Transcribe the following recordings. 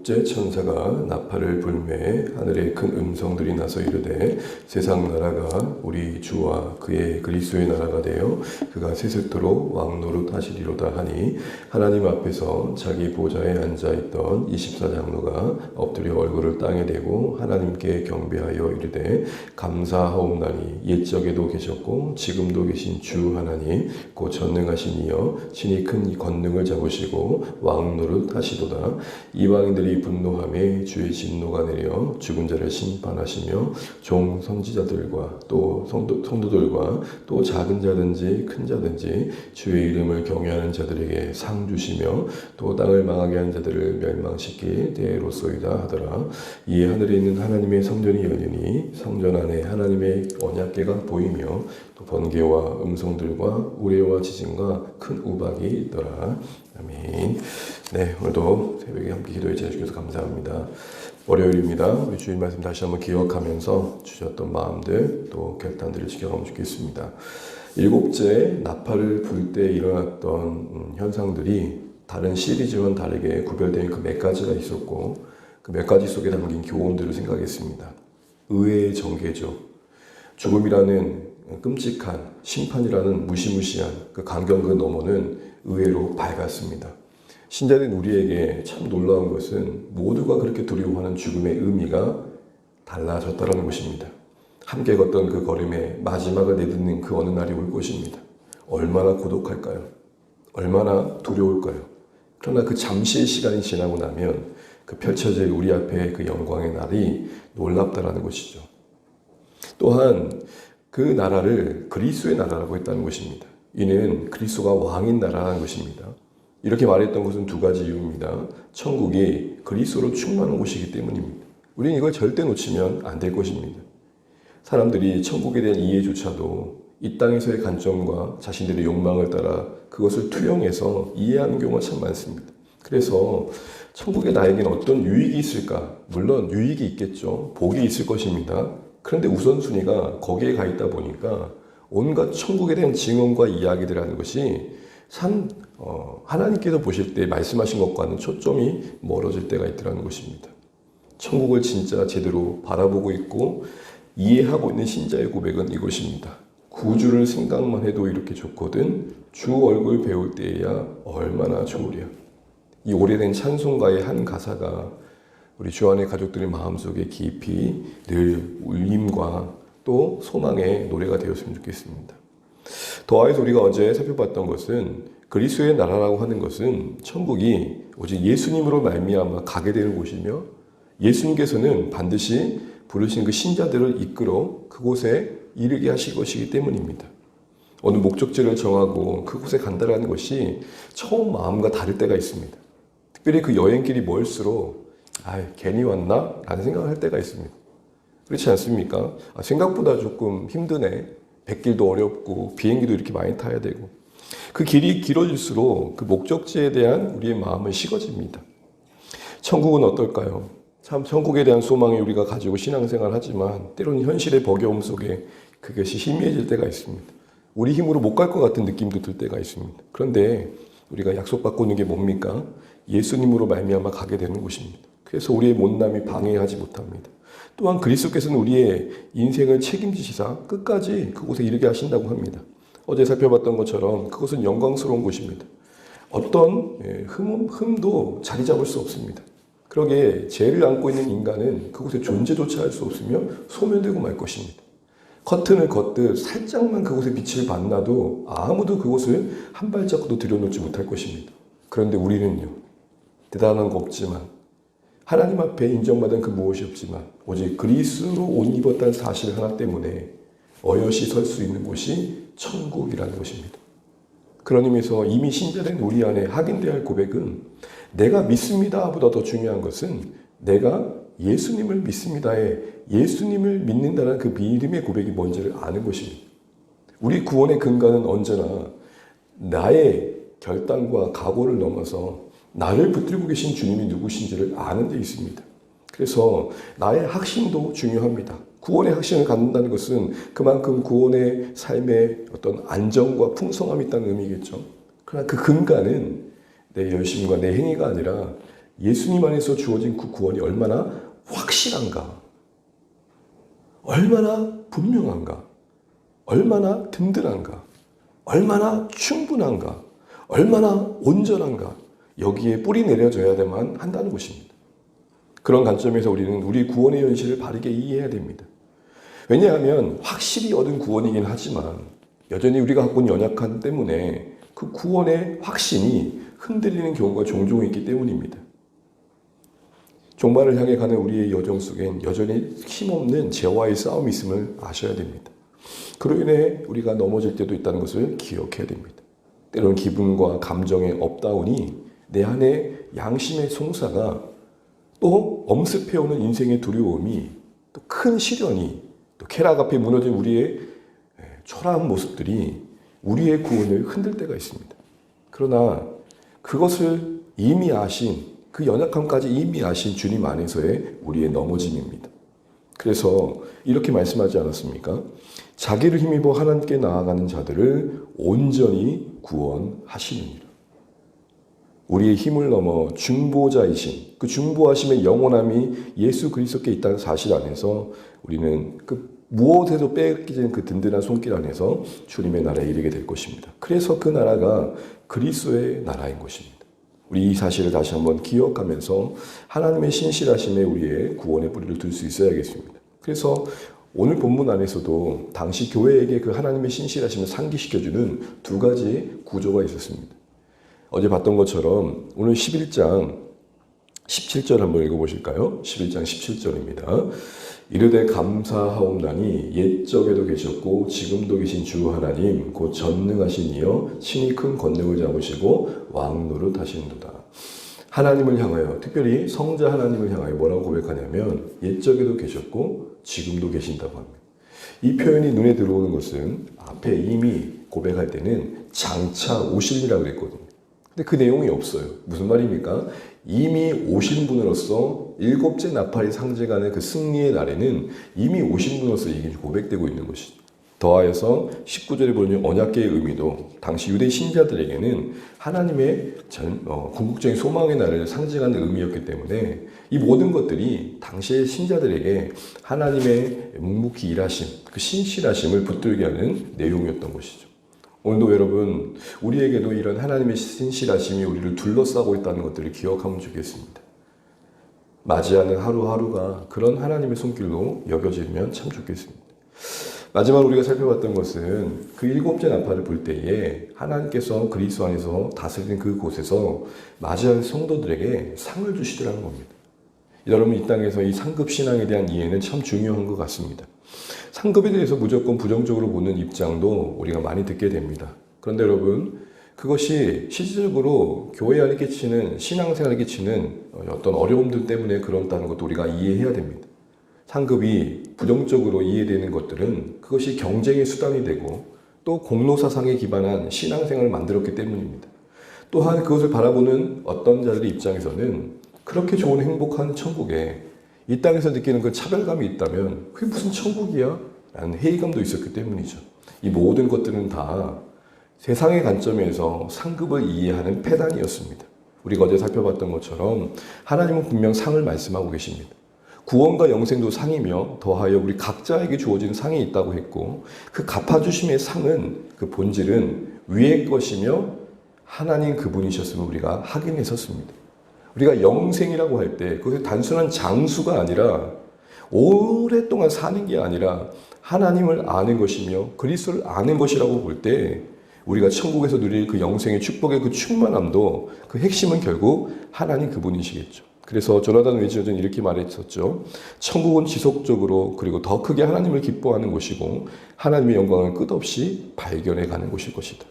일곱째 천사가 나팔을 불매 하늘에 큰 음성들이 나서 이르되 세상 나라가 우리 주와 그의 그리스도의 나라가 되어 그가 세세토록 왕노릇 하시리로다 하니 하나님 앞에서 자기 보좌에 앉아있던 24장로가 엎드려 얼굴을 땅에 대고 하나님께 경배하여 이르되 감사하옵나니 옛적에도 계셨고 지금도 계신 주 하나님 곧 전능하신 이여 친히 큰 권능을 잡으시고 왕노릇 하시도다. 이방인들이 분노하며 주의 진노가 내려 죽은 자를 심판하시며 종 선지자들과 또 성도들과 또 작은 자든지 큰 자든지 주의 이름을 경외하는 자들에게 상 주시며 또 땅을 망하게 한 자들을 멸망시킬 때로소이다 하더라. 이에 하늘에 있는 하나님의 성전이 열리니 성전 안에 하나님의 언약궤가 보이며 또 번개와 음성들과 우레와 지진과 큰 우박이 있더라. 아멘. 네, 오늘도 새벽에 함께 기도해 주셔서 감사합니다. 월요일입니다. 우리 주일 말씀 다시 한번 기억하면서 주셨던 마음들 또 결단들을 지켜가면 좋겠습니다. 일곱째 나팔을 불 때 일어났던 현상들이 다른 시리즈와는 다르게 구별된 그 몇 가지가 있었고 그 몇 가지 속에 담긴 교훈들을 생각했습니다. 의외의 전개죠. 죽음이라는 끔찍한 심판이라는 무시무시한 그 강경 그 너머는 의외로 밝았습니다. 신자된 우리에게 참 놀라운 것은 모두가 그렇게 두려워하는 죽음의 의미가 달라졌다는 것입니다. 함께 걷던 그 걸음의 마지막을 내딛는 그 어느 날이 올 것입니다. 얼마나 고독할까요? 얼마나 두려울까요? 그러나 그 잠시의 시간이 지나고 나면 그 펼쳐질 우리 앞에 그 영광의 날이 놀랍다라는 것이죠. 또한 그 나라를 그리스도의 나라라고 했다는 것입니다. 이는 그리스도가 왕인 나라라는 것입니다. 이렇게 말했던 것은 두 가지 이유입니다. 천국이 그리스도로 충만한 곳이기 때문입니다. 우리는 이걸 절대 놓치면 안 될 것입니다. 사람들이 천국에 대한 이해조차도 이 땅에서의 관점과 자신들의 욕망을 따라 그것을 투영해서 이해하는 경우가 참 많습니다. 그래서 천국에 나에게는 어떤 유익이 있을까? 물론 유익이 있겠죠. 복이 있을 것입니다. 그런데 우선순위가 거기에 가 있다 보니까 온갖 천국에 대한 증언과 이야기들이라는 것이 참 하나님께서 보실 때 말씀하신 것과는 초점이 멀어질 때가 있더라는 것입니다. 천국을 진짜 제대로 바라보고 있고 이해하고 있는 신자의 고백은 이것입니다. 구주를 생각만 해도 이렇게 좋거든 주 얼굴 배울 때야 얼마나 좋으랴. 이 오래된 찬송가의 한 가사가 우리 주 안의 가족들의 마음속에 깊이 늘 울림과 또 소망의 노래가 되었으면 좋겠습니다. 더하여서 우리가 어제 살펴봤던 것은 그리스도의 나라라고 하는 것은 천국이 오직 예수님으로 말미암아 가게 되는 곳이며 예수님께서는 반드시 부르신 그 신자들을 이끌어 그곳에 이르게 하실 것이기 때문입니다. 어느 목적지를 정하고 그곳에 간다라는 것이 처음 마음과 다를 때가 있습니다. 특별히 그 여행길이 멀수록 괜히 왔나? 라는 생각을 할 때가 있습니다. 그렇지 않습니까? 생각보다 조금 힘드네. 백길도 어렵고 비행기도 이렇게 많이 타야 되고 그 길이 길어질수록 그 목적지에 대한 우리의 마음은 식어집니다. 천국은 어떨까요? 참 천국에 대한 소망이 우리가 가지고 신앙생활을 하지만 때로는 현실의 버거움 속에 그것이 희미해질 때가 있습니다. 우리 힘으로 못 갈 것 같은 느낌도 들 때가 있습니다. 그런데 우리가 약속받고 있는 게 뭡니까? 예수님으로 말미암아 가게 되는 곳입니다. 그래서 우리의 못남이 방해하지 못합니다. 또한 그리스도께서는 우리의 인생을 책임지시사 끝까지 그곳에 이르게 하신다고 합니다. 어제 살펴봤던 것처럼 그것은 영광스러운 곳입니다. 어떤 흠도 자리 잡을 수 없습니다. 그러기에 죄를 안고 있는 인간은 그곳에 존재조차 할 수 없으며 소멸되고 말 것입니다. 커튼을 걷듯 살짝만 그곳에 빛을 받나도 아무도 그곳을 한 발자국도 들여놓지 못할 것입니다. 그런데 우리는요, 대단한 거 없지만 하나님 앞에 인정받은 그 무엇이 없지만 오직 그리스도로 옷 입었다는 사실 하나 때문에 어여시 설 수 있는 곳이 천국이라는 것입니다. 그런 의미에서 이미 신자된 우리 안에 확인되어야 할 고백은 내가 믿습니다 보다 더 중요한 것은 내가 예수님을 믿습니다에 예수님을 믿는다는 그 믿음의 고백이 뭔지를 아는 것입니다. 우리 구원의 근간은 언제나 나의 결단과 각오를 넘어서 나를 붙들고 계신 주님이 누구신지를 아는 데 있습니다. 그래서 나의 확신도 중요합니다. 구원의 확신을 갖는다는 것은 그만큼 구원의 삶에 어떤 안정과 풍성함이 있다는 의미겠죠. 그러나 그 근간은 내 열심과 내 행위가 아니라 예수님 안에서 주어진 그 구원이 얼마나 확실한가, 얼마나 분명한가, 얼마나 든든한가, 얼마나 충분한가, 얼마나 온전한가, 여기에 뿌리 내려져야만 한다는 것입니다. 그런 관점에서 우리는 우리 구원의 현실을 바르게 이해해야 됩니다. 왜냐하면 확실히 얻은 구원이긴 하지만 여전히 우리가 갖고 있는 연약함 때문에 그 구원의 확신이 흔들리는 경우가 종종 있기 때문입니다. 종말을 향해 가는 우리의 여정 속엔 여전히 힘없는 죄와의 싸움이 있음을 아셔야 됩니다. 그로 인해 우리가 넘어질 때도 있다는 것을 기억해야 됩니다. 때로는 기분과 감정의 업다운이 내 안에 양심의 송사가 또 엄습해오는 인생의 두려움이 또 큰 시련이 또 쾌락 앞에 무너진 우리의 초라한 모습들이 우리의 구원을 흔들 때가 있습니다. 그러나 그것을 이미 아신 그 연약함까지 이미 아신 주님 안에서의 우리의 넘어짐입니다. 그래서 이렇게 말씀하지 않았습니까? 자기를 힘입어 하나님께 나아가는 자들을 온전히 구원하시느니라. 우리의 힘을 넘어 중보자이신 그 중보하심의 영원함이 예수 그리스도께 있다는 사실 안에서 우리는 그 무엇에도 빼앗기지 그 든든한 손길 안에서 주님의 나라에 이르게 될 것입니다. 그래서 그 나라가 그리스도의 나라인 것입니다. 우리 이 사실을 다시 한번 기억하면서 하나님의 신실하심에 우리의 구원의 뿌리를 둘 수 있어야겠습니다. 그래서 오늘 본문 안에서도 당시 교회에게 그 하나님의 신실하심을 상기시켜주는 두 가지 구조가 있었습니다. 어제 봤던 것처럼 오늘 11장 17절 한번 읽어보실까요? 11장 17절입니다. 이르되 감사하옵나니 옛적에도 계셨고 지금도 계신 주 하나님 곧 전능하신 이여 친히 큰 권능을 잡으시고 왕노릇 하시는도다. 하나님을 향하여 특별히 성자 하나님을 향하여 뭐라고 고백하냐면 옛적에도 계셨고 지금도 계신다고 합니다. 이 표현이 눈에 들어오는 것은 앞에 이미 고백할 때는 장차 오실이라고 그랬거든요. 근데 그 내용이 없어요. 무슨 말입니까? 이미 오신 분으로서 일곱째 나팔이 상징하는 그 승리의 날에는 이미 오신 분으로서 이게 고백되고 있는 것이죠. 더하여서 19절에 보면 언약궤의 의미도 당시 유대 신자들에게는 하나님의 궁극적인 소망의 날을 상징하는 의미였기 때문에 이 모든 것들이 당시의 신자들에게 하나님의 묵묵히 일하심, 그 신실하심을 붙들게 하는 내용이었던 것이죠. 오늘도 여러분 우리에게도 이런 하나님의 신실하심이 우리를 둘러싸고 있다는 것들을 기억하면 좋겠습니다. 맞이하는 하루하루가 그런 하나님의 손길로 여겨지면 참 좋겠습니다. 마지막으로 우리가 살펴봤던 것은 그 일곱째 나팔을 불 때에 하나님께서 그리스도 안에서 다스리는 그곳에서 맞이할 성도들에게 상을 주시더라는 겁니다. 여러분 이 땅에서 이 상급 신앙에 대한 이해는 참 중요한 것 같습니다. 상급에 대해서 무조건 부정적으로 보는 입장도 우리가 많이 듣게 됩니다. 그런데 여러분 그것이 실질적으로 교회 안에 끼치는 신앙생활에 끼치는 어떤 어려움들 때문에 그렇다는 것도 우리가 이해해야 됩니다. 상급이 부정적으로 이해되는 것들은 그것이 경쟁의 수단이 되고 또 공로사상에 기반한 신앙생활을 만들었기 때문입니다. 또한 그것을 바라보는 어떤 자들의 입장에서는 그렇게 좋은 행복한 천국에 이 땅에서 느끼는 그 차별감이 있다면 그게 무슨 천국이야? 라는 회의감도 있었기 때문이죠. 이 모든 것들은 다 세상의 관점에서 상급을 이해하는 패단이었습니다. 우리가 어제 살펴봤던 것처럼 하나님은 분명 상을 말씀하고 계십니다. 구원과 영생도 상이며 더하여 우리 각자에게 주어진 상이 있다고 했고 그 갚아주심의 상은 그 본질은 위의 것이며 하나님 그분이셨음을 우리가 확인했었습니다. 우리가 영생이라고 할 때 그것이 단순한 장수가 아니라 오랫동안 사는 게 아니라 하나님을 아는 것이며 그리스도를 아는 것이라고 볼 때 우리가 천국에서 누릴 그 영생의 축복의 그 충만함도 그 핵심은 결국 하나님 그분이시겠죠. 그래서 조나단 웨지어는 이렇게 말했었죠. 천국은 지속적으로 그리고 더 크게 하나님을 기뻐하는 곳이고 하나님의 영광을 끝없이 발견해 가는 곳일 것이다.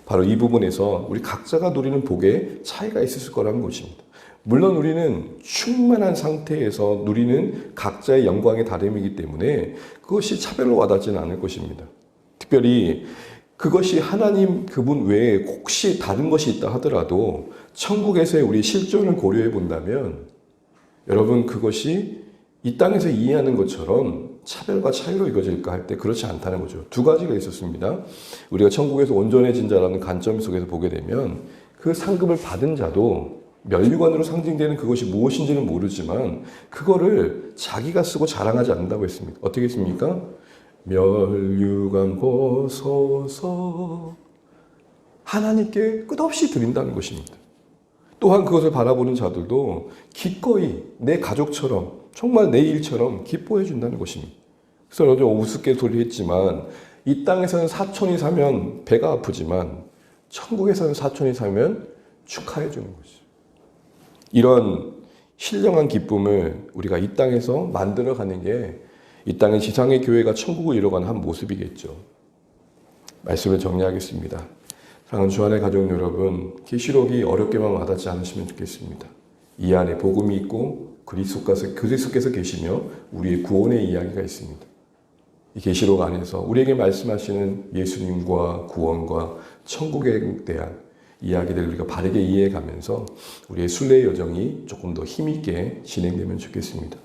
바로 이 부분에서 우리 각자가 누리는 복에 차이가 있을 거라는 것입니다. 물론 우리는 충만한 상태에서 누리는 각자의 영광의 다름이기 때문에 그것이 차별로 와닿지는 않을 것입니다. 특별히 그것이 하나님 그분 외에 혹시 다른 것이 있다 하더라도 천국에서의 우리 실존을 고려해 본다면 여러분 그것이 이 땅에서 이해하는 것처럼 차별과 차이로 이루어질까 할 때 그렇지 않다는 거죠. 두 가지가 있었습니다. 우리가 천국에서 온전해진 자라는 관점 속에서 보게 되면 그 상급을 받은 자도 면류관으로 상징되는 그것이 무엇인지는 모르지만 그거를 자기가 쓰고 자랑하지 않는다고 했습니다. 어떻게 했습니까? 면류관 벗어서 하나님께 끝없이 드린다는 것입니다. 또한 그것을 바라보는 자들도 기꺼이 내 가족처럼 정말 내 일처럼 기뻐해 준다는 것입니다. 그래서 어제 우습게 소리했지만 이 땅에서는 사촌이 사면 배가 아프지만 천국에서는 사촌이 사면 축하해 주는 것이죠. 이런 신령한 기쁨을 우리가 이 땅에서 만들어가는 게 이 땅의 지상의 교회가 천국을 이뤄가는 한 모습이겠죠. 말씀을 정리하겠습니다. 사랑하는 주안의 가족 여러분, 계시록이 어렵게만 와닿지 않으시면 좋겠습니다. 이 안에 복음이 있고 그리스도께서 계시며 우리의 구원의 이야기가 있습니다. 이 계시록 안에서 우리에게 말씀하시는 예수님과 구원과 천국에 대한 이야기들을 우리가 바르게 이해해가면서 우리의 순례의 여정이 조금 더 힘있게 진행되면 좋겠습니다.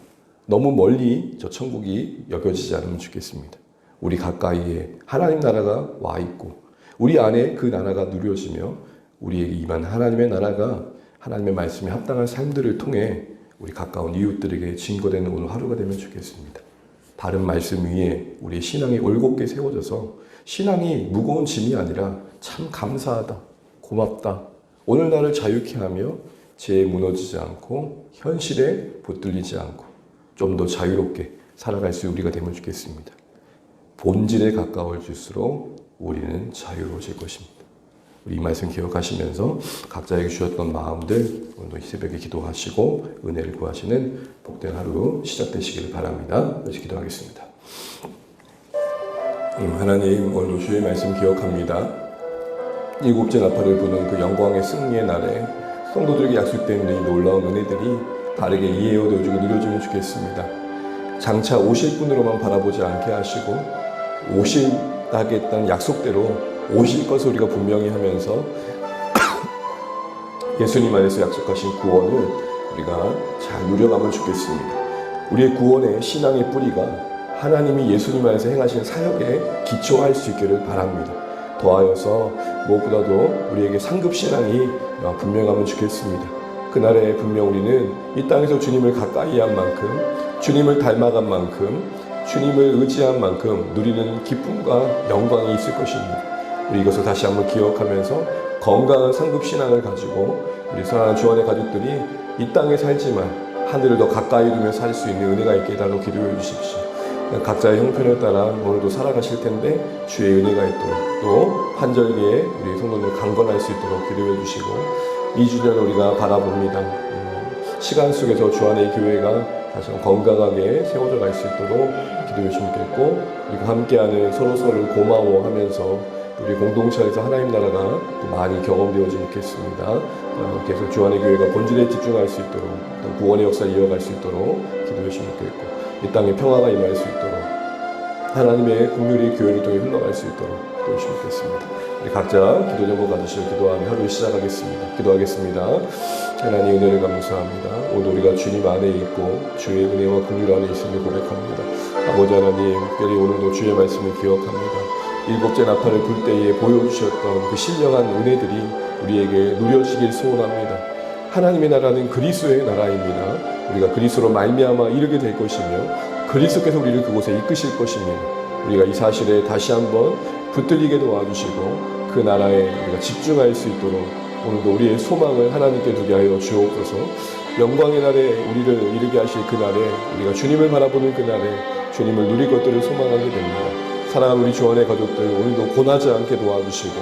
너무 멀리 저 천국이 여겨지지 않으면 좋겠습니다. 우리 가까이에 하나님 나라가 와 있고 우리 안에 그 나라가 누려지며 우리에게 임한 하나님의 나라가 하나님의 말씀에 합당한 삶들을 통해 우리 가까운 이웃들에게 증거되는 오늘 하루가 되면 좋겠습니다. 바른 말씀 위에 우리의 신앙이 올곧게 세워져서 신앙이 무거운 짐이 아니라 참 감사하다, 고맙다, 오늘 나를 자유케 하며 죄에 무너지지 않고 현실에 붙들리지 않고 좀 더 자유롭게 살아갈 수 우리가 되면 좋겠습니다. 본질에 가까워질수록 우리는 자유로워질 것입니다. 우리 이 말씀 기억하시면서 각자에게 주셨던 마음들 오늘도 이 새벽에 기도하시고 은혜를 구하시는 복된 하루 시작되시기를 바랍니다. 다시 기도하겠습니다. 하나님, 오늘도 주의 말씀 기억합니다. 일곱째 나팔을 부는 그 영광의 승리의 날에 성도들에게 약속된 이 놀라운 은혜들이 바르게 이해되어지고 누려지면 좋겠습니다. 장차 오실 분으로만 바라보지 않게 하시고 오신다겠다는 약속대로 오실 것을 우리가 분명히 하면서 예수님 안에서 약속하신 구원을 우리가 잘 누려가면 좋겠습니다. 우리의 구원의 신앙의 뿌리가 하나님이 예수님 안에서 행하신 사역에 기초할 수 있기를 바랍니다. 더하여서 무엇보다도 우리에게 상급신앙이 분명하면 좋겠습니다. 그날에 분명 우리는 이 땅에서 주님을 가까이 한 만큼, 주님을 닮아간 만큼, 주님을 의지한 만큼 누리는 기쁨과 영광이 있을 것입니다. 우리 이것을 다시 한번 기억하면서 건강한 상급신앙을 가지고 우리 사랑하는 주안의 가족들이 이 땅에 살지만 하늘을 더 가까이 두며 살 수 있는 은혜가 있게 해달라고 기도해 주십시오. 각자의 형편에 따라 오늘도 살아가실 텐데 주의 은혜가 있도록 또 한절기에 우리 성도들 강건할 수 있도록 기도해 주시고 2주년을 우리가 바라봅니다. 시간 속에서 주안의 교회가 다시 건강하게 세워져 갈 수 있도록 기도해 주시면 좋겠고 우리가 함께하는 서로서로를 고마워하면서 우리 공동체에서 하나님 나라가 많이 경험되어지면 좋겠습니다. 계속 주안의 교회가 본질에 집중할 수 있도록 또 구원의 역사를 이어갈 수 있도록 기도해 주시면 좋겠고 이 땅에 평화가 임할 수 있도록 하나님의 긍휼이 교회를 통해 흘러갈 수 있도록 기도해 주시면 좋겠습니다. 우리 각자 기도 제목 가지시고 기도하며 하루 시작하겠습니다. 기도하겠습니다. 하나님 은혜를 감사합니다. 오늘 우리가 주님 안에 있고 주의 은혜와 긍휼 안에 있음을 고백합니다. 아버지 하나님, 특별히 오늘도 주의 말씀을 기억합니다. 일곱째 나팔을 불 때에 보여주셨던 그 신령한 은혜들이 우리에게 누려지길 소원합니다. 하나님의 나라는 그리스도의 나라입니다. 우리가 그리스도로 말미암아 이르게 될 것이며 그리스도께서 우리를 그곳에 이끄실 것입니다. 우리가 이 사실에 다시 한번 붙들리게 도와주시고 그 나라에 우리가 집중할 수 있도록 오늘도 우리의 소망을 하나님께 두게 하여 주옵소서. 영광의 날에 우리를 이르게 하실 그 날에 우리가 주님을 바라보는 그 날에 주님을 누릴 것들을 소망하게 됩니다. 사랑하는 우리 주안의 가족들 오늘도 고나지 않게 도와주시고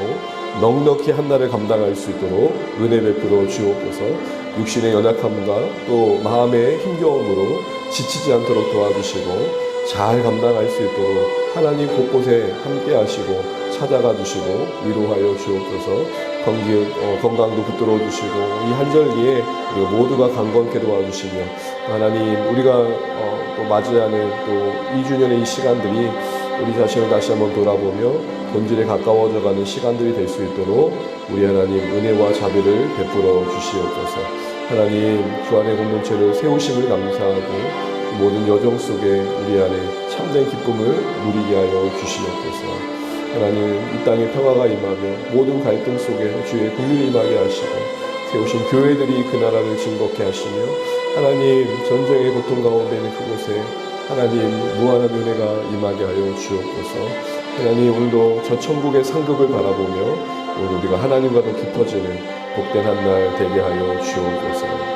넉넉히 한날을 감당할 수 있도록 은혜 베풀어 주옵소서. 육신의 연약함과 또 마음의 힘겨움으로 지치지 않도록 도와주시고 잘 감당할 수 있도록 하나님 곳곳에 함께 하시고 찾아가 주시고 위로하여 주옵소서. 건강도 붙들어 주시고 이 한절기에 우리가 모두가 강건케 도와주시며 하나님 우리가 또 맞이하는 또 2주년의 이 시간들이 우리 자신을 다시 한번 돌아보며 본질에 가까워져가는 시간들이 될 수 있도록 우리 하나님 은혜와 자비를 베풀어 주시옵소서. 하나님 주안의 공동체를 세우심을 감사하고 모든 여정 속에 우리 안에 참된 기쁨을 누리게 하여 주시옵소서. 하나님 이 땅에 평화가 임하며 모든 갈등 속에 주의 긍휼이 임하게 하시고 세우신 교회들이 그 나라를 증거케 하시며 하나님 전쟁의 고통 가운데 있는 그곳에 하나님 무한한 은혜가 임하게 하여 주옵소서. 하나님 오늘도 저 천국의 상급을 바라보며 오늘 우리가 하나님과 더 깊어지는 복된 한 날 되게 하여 주옵소서.